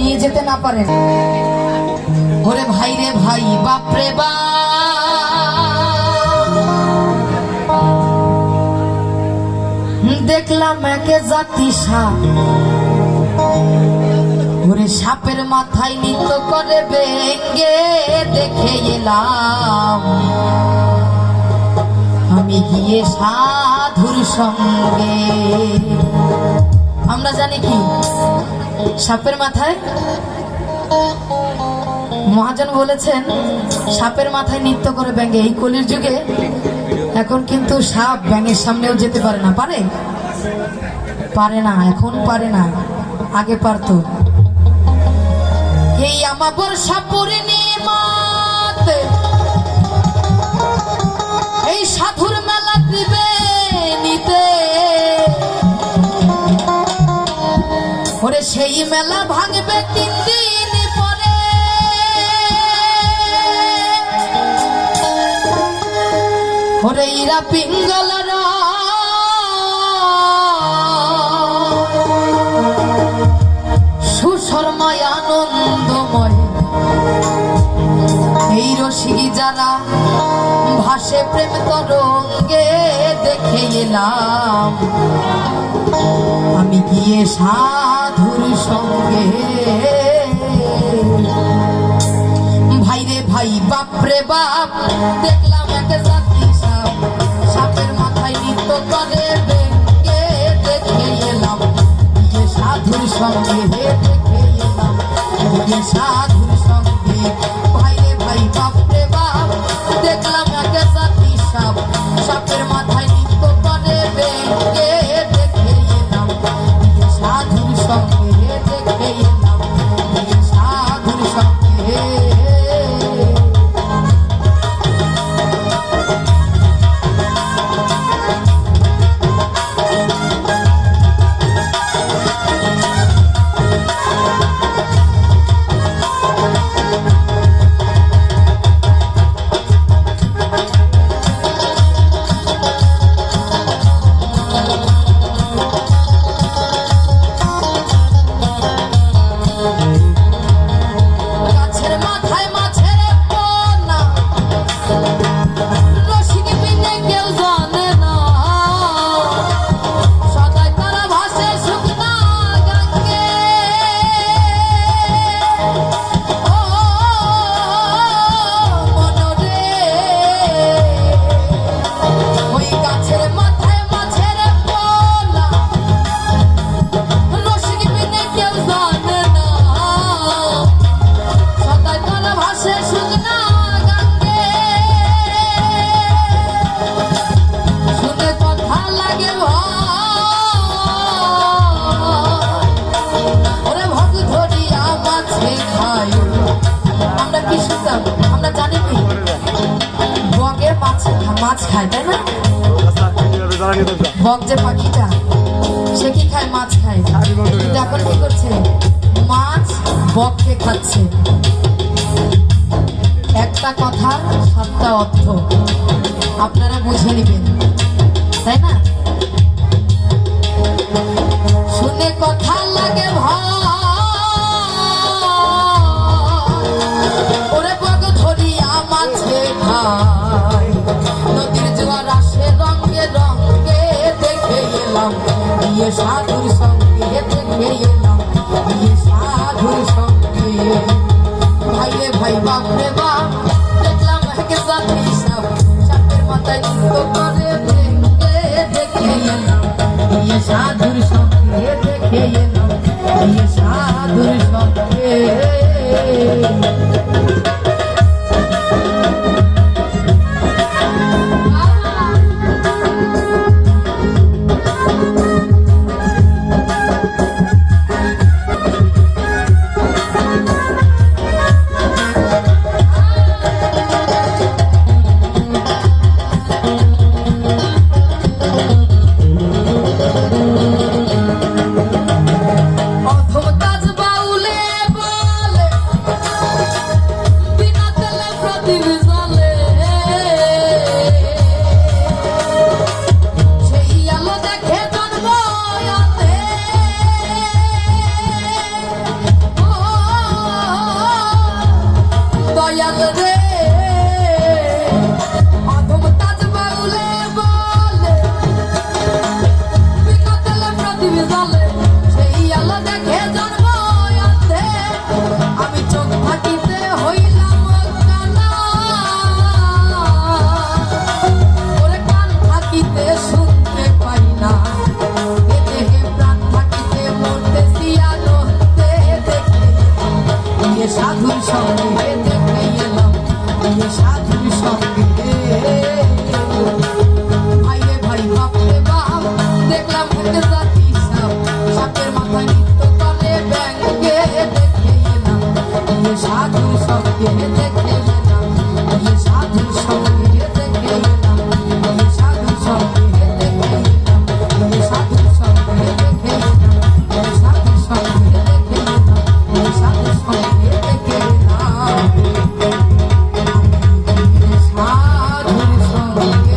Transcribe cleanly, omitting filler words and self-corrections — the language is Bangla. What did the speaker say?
নিয়ে যেতে না পারেন। ওরে ভাই রে ভাই, বাপরে দেখলাম একে জাতি সাপ, ওরে সাপের মাথায় নৃত্য করে বেঙ্গে দেখে এলাম আমি গিয়ে সাধুর সঙ্গে। আমরা জানি কি সাপের মাথায়, মহাজন বলেছেন সাপের মাথায় নৃত্য করে ব্যাঙে। এই কলির যুগে এখন কিন্তু সাপ ব্যাঙের সামনেও যেতে পারে না। পারে না, এখন পারে না, আগে পারতো। এই আমাবস্যা পূর্ণিমাতে এই সাধুর মেলা দিবে নিতে, ওরে সেই মেলা ভাঙবে 3 দিন পরে। ওরে ইরা পিঙ্গলর সুশর্মায় আনন্দময়, এই রসিক যারা ভাসে প্রেম তরঙ্গে দেখে এলাম আমি গিয়ে সাধুর সঙ্গে। ভাই রে ভাই, বাপরে বাপ, দেখলাম একটা জাতি সাপ, সাপের মাথায় নৃত্য করে বেঙ্গে দেখে এলাম গিয়ে সাধুর সঙ্গে। দেখে এলাম গিয়ে সাধুর সঙ্গে। ভাই রে ভাই, বাপরে বাপ, দেখলাম একটা জাতি সাপ, সাপের মাথায় নৃত্য করে বেঙ্গে দেখে এলাম গিয়ে সাধুর সঙ্গে। দেখে এলাম গিয়ে সাধুর সঙ্গে। মাছ খায়, তাই না? বক যে পাখিটা, সে কি খায়? মাছ খায়। কিন্তু এখন কি করছে? মাছ বককে খাচ্ছে। একটা কথার 7টা অর্থ, আপনারা বুঝে নেবেন, তাই না? শুনে কথা লাগে ভয়, ওরে বক ধরিয়া মাছে খায়, নদীর জোয়ার আসে রঙে রঙে দেখে এলাম গিয়ে সাধুর সঙ্গে। দেখে এলাম গিয়ে সাধুর সঙ্গে। ভাই রে ভাই, বাপরে বাপ, দেখলাম এক জাতি সাপ, সাপের মাথায় নৃত্য করে বেঙ্গে দেখে এলাম গিয়ে সাধুর সঙ্গে। দেখে এলাম গিয়ে সাধুর সঙ্গে। অথম তাজ বাউল সঙ্গে দেখে এলাম এই সাধুর সঙ্গে। ভাইরে ভাই বাপরে বাপ দেখলাম এক জাতি সাপ, সাপের মাথায় নৃত্য করে ব্যাঙকে দেখে এলাম এই সাধুর সঙ্গে দেখে এলাম এই সাধুর সঙ্গে দেখে এলাম এই সাধুর সঙ্গে দেখে এলাম এই সাধুর সঙ্গে দেখে এলাম এই সাধুর সঙ্গে দেখে এলাম এই সাধুর সঙ্গে দেখে এলাম সাধুর সঙ্গে।